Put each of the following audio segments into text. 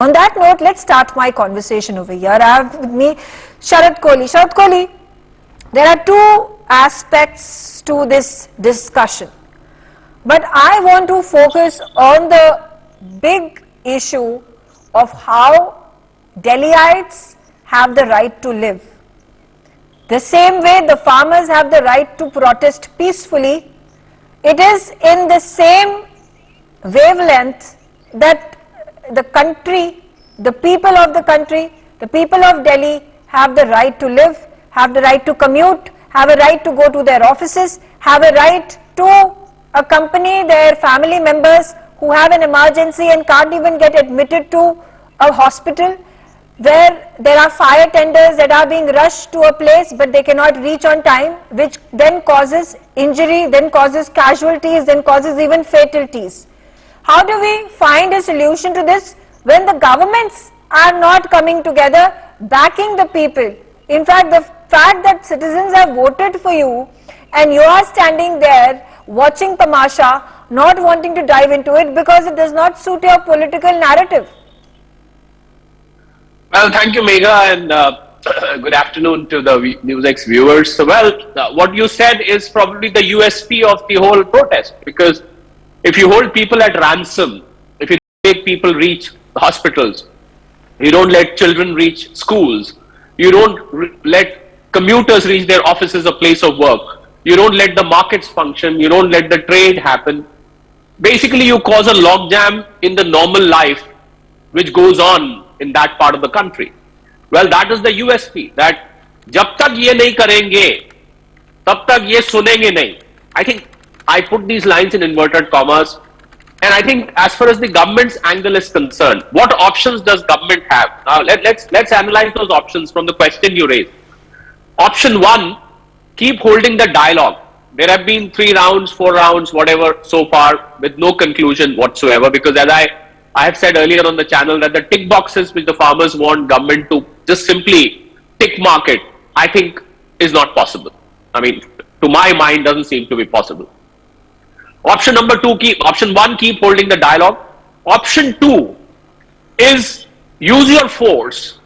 On that note, let's start my conversation over here. I have with me Sharad Kohli. Sharad Kohli, there are two aspects to this discussion, but I want to focus on the big issue of how Delhiites have the right to live. The same way the farmers have the right to protest peacefully, it is in the same wavelength that the country, the people of the country, the people of Delhi have the right to live, have the right to commute, have a right to go to their offices, have a right to accompany their family members who have an emergency and can't even get admitted to a hospital, where there are fire tenders that are being rushed to a place but they cannot reach on time, which then causes injury, then causes casualties, then causes even fatalities. How do we find a solution to this when the governments are not coming together, backing the people? In fact, the fact that citizens have voted for you and you are standing there watching tamasha, not wanting to dive into it because it does not suit your political narrative. Well, thank you, Megha, and good afternoon to the NewsX viewers. So, what you said is probably the USP of the whole protest, because if you hold people at ransom, if you make people reach hospitals, you don't let children reach schools, you don't let commuters reach their offices or place of work, you don't let the markets function, you don't let the trade happen, basically you cause a logjam in the normal life which goes on in that part of the country. Well, that is the USP, that jab tak ye nahi karenge, tab tak ye sunenge nahi. I think I put these lines in inverted commas, and I think as far as the government's angle is concerned, what options does government have? Now let's analyze those options from the question you raised. Option one, keep holding the dialogue. There have been 3 rounds, 4 rounds, whatever so far, with no conclusion whatsoever, because as I have said earlier on the channel that the tick boxes which the farmers want government to just simply tick mark it, I think is not possible. I mean, to my mind, doesn't seem to be possible. Option number 2, option 1, keep holding the dialogue. Option 2 is use your force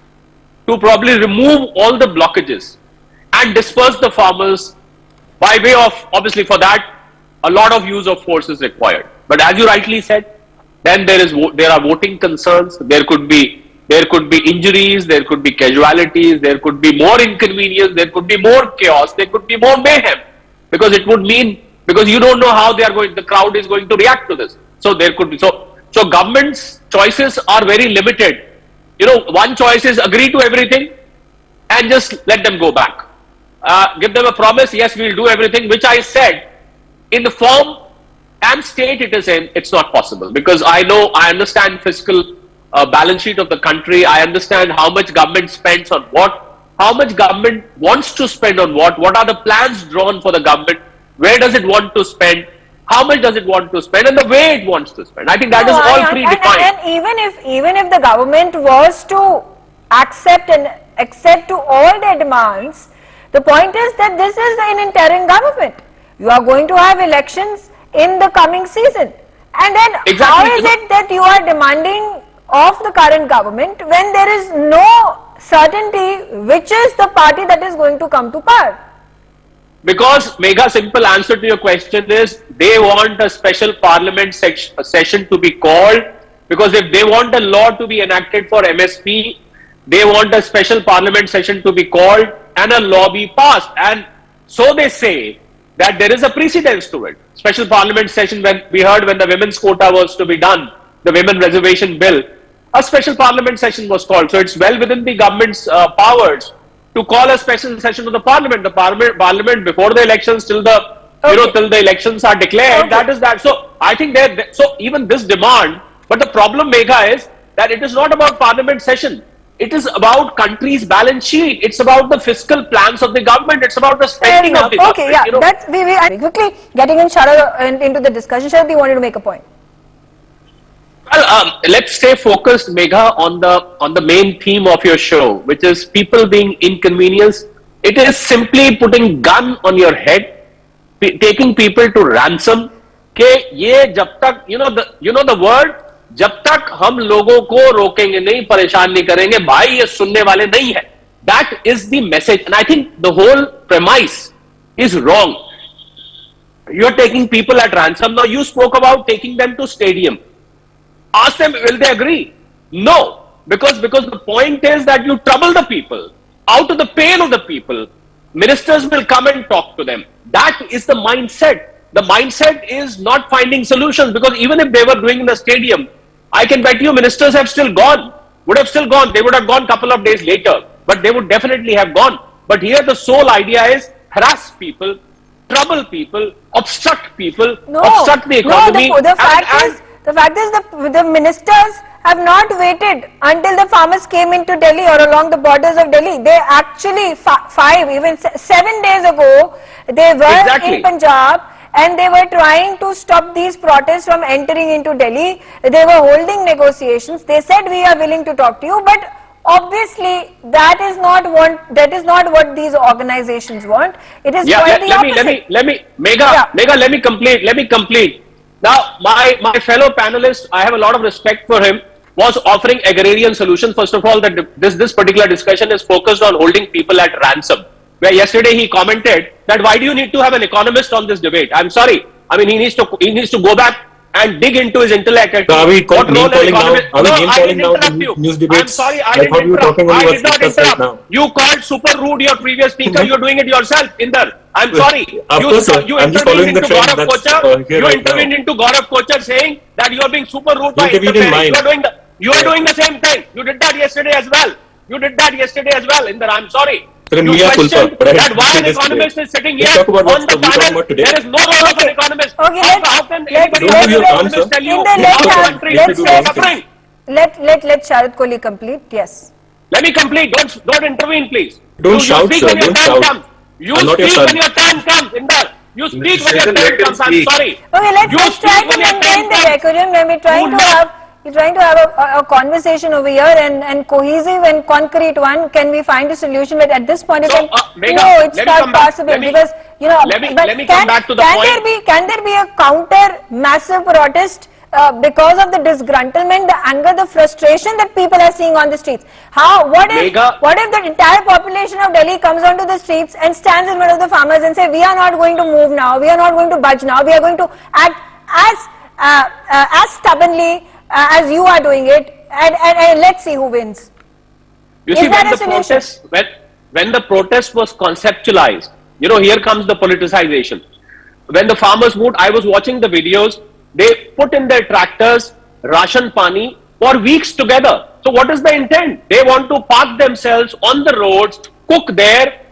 to probably remove all the blockages and disperse the farmers by way of, obviously for that, a lot of use of force is required. But as you rightly said, then there are voting concerns, there could be injuries, there could be casualties, there could be more inconvenience, there could be more chaos, there could be more mayhem, because it would mean, because you don't know how the crowd is going to react to this. So there could be, so government's choices are very limited. You know, one choice is agree to everything and just let them go back. Give them a promise, yes, we'll do everything, which I said in the form and state it is in, it's not possible, because I understand fiscal balance sheet of the country. I understand how much government spends on what, how much government wants to spend on what are the plans drawn for the government, where does it want to spend, how much does it want to spend, and the way it wants to spend. I think that is all predefined. And even if the government was to accept to all their demands, the point is that this is an interim government. You are going to have elections in the coming season, and then exactly. How is it that you are demanding of the current government when there is no certainty which is the party that is going to come to power? Because, Megha, simple answer to your question is they want a special parliament session to be called, because if they want a law to be enacted for MSP, they want a special parliament session to be called and a law be passed. And so they say that there is a precedence to it. Special parliament session, when we heard when the women's quota was to be done, the women reservation bill, a special parliament session was called. So it's well within the government's powers to call a special session of the parliament. The parliament before the elections, till the till the elections are declared. That is that. So I think so even this demand, but the problem, Megha, is that it is not about parliament session. It is about country's balance sheet. It's about the fiscal plans of the government. It's about the spending of the government. Okay, yeah, that's we quickly getting into the discussion. Sharad, you wanted to make a point. Well, let's stay focused, Megha, on the main theme of your show, which is people being inconvenienced. It is simply putting gun on your head, taking people to ransom. Ke ye jab tak, the word जब तक हम लोगों को रोकेंगे नहीं, परेशान नहीं करेंगे, भाई ये सुनने वाले नहीं है. That is the message, and I think the whole premise is wrong. You're taking people at ransom. Now you spoke about taking them to stadium. Ask them, will they agree? No, because the point is that you trouble the people, out of the pain of the people. Ministers will come and talk to them. That is the mindset. The mindset is not finding solutions, because even if they were doing in the stadium, I can bet you ministers have still gone, would have still gone. They would have gone a couple of days later, but they would definitely have gone. But here the sole idea is harass people, trouble people, obstruct people, obstruct the economy. No, the fact is the ministers have not waited until the farmers came into Delhi or along the borders of Delhi. They actually 7 days ago, they were in Punjab and they were trying to stop these protests from entering into Delhi. They were holding negotiations. They said, we are willing to talk to you, but obviously that is not what these organizations want. It is quite the opposite. Megha, let me complete. Now, my fellow panelist, I have a lot of respect for him, was offering agrarian solutions. First of all, that this particular discussion is focused on holding people at ransom. Where yesterday he commented that why do you need to have an economist on this debate? I'm sorry. I mean, he needs to go back and dig into his intellect. So are we name-calling now the news debates? I'm sorry, I thought you were talking only did not about interrupt. right now. You called super rude your previous speaker. You're doing it yourself, Inder. I'm sorry. Of course, sir. You I'm just following the trend Gaurav that's Kochar. here You right intervened now. into Gaurav Kochar saying that you're being super rude by intervened in interfering. mine. You are doing the same thing. You did that yesterday as well. Inder, I'm sorry. Sir, You Mia questioned Kulpa, but I that why an said this economist today. is sitting Let's here talk about on the what we're talking panel. about today. There is no role of an economist. Okay, How can anybody Don't give your an answer. economist tell you Inder, how the country is suffering? let Sharad Kohli complete. Yes. Let me complete. Don't intervene, please. Don't You shout, speak sir. when your Don't turn shout. comes. You I'm not your speak son. when your turn comes, Inder. You speak when your Listen, turn let him comes. I'm speak. sorry. Okay, let's You try speak to when your maintain turn the comes. decorum when we're trying to have a conversation over here and cohesive and concrete one. Can we find a solution? But at this point, So, Megha, no, it's let me not come back. possible Let me- because let me come back to the point. Can there be a counter massive protest because of the disgruntlement, the anger, the frustration that people are seeing on the streets? What if the entire population of Delhi comes onto the streets and stands in front of the farmers and say, we are not going to move now, we are not going to budge now, we are going to act as stubbornly as you are doing it, and let's see who wins. You Is see, that when a the solution? when the protest was conceptualized, here comes the politicization. When the farmers moved, I was watching the videos. They put in their tractors ration pani for weeks together. So what is the intent? They want to park themselves on the roads, cook there,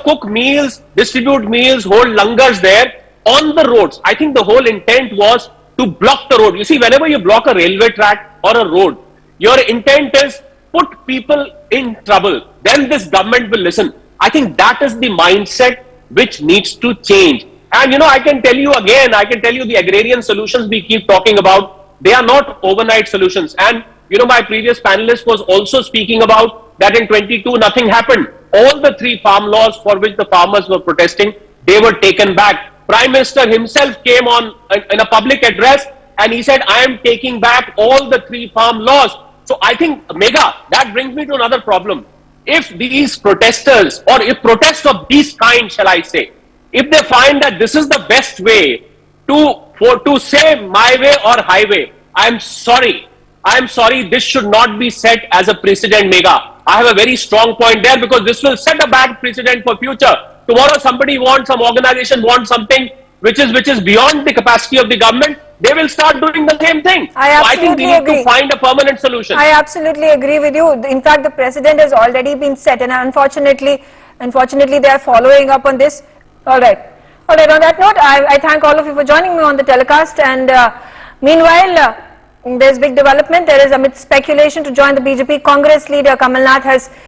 cook meals, distribute meals, hold langars there on the roads. I think the whole intent was to block the road. You see, whenever you block a railway track or a road, your intent is put people in trouble. Then this government will listen. I think that is the mindset which needs to change. And I can tell you again, the agrarian solutions we keep talking about, they are not overnight solutions. And my previous panelist was also speaking about that in 22 nothing happened. All the 3 farm laws for which the farmers were protesting, they were taken back. Prime Minister himself came on in a public address and he said, I am taking back all the 3 farm laws. So I think, Megha, that brings me to another problem. If these protesters, or if protests of these kind, shall I say, if they find that this is the best way to say my way or highway, I'm sorry, this should not be set as a precedent, Megha. I have a very strong point there, because this will set a bad precedent for future. Tomorrow some organization wants something which is beyond the capacity of the government, they will start doing the same thing. I think we need to find a permanent solution. I absolutely agree with you. In fact, the precedent has already been set, and unfortunately they are following up on this. All right. On that note, I thank all of you for joining me on the telecast. And meanwhile, there's big development. There is, amid speculation to join the BJP, Congress leader Kamal Nath has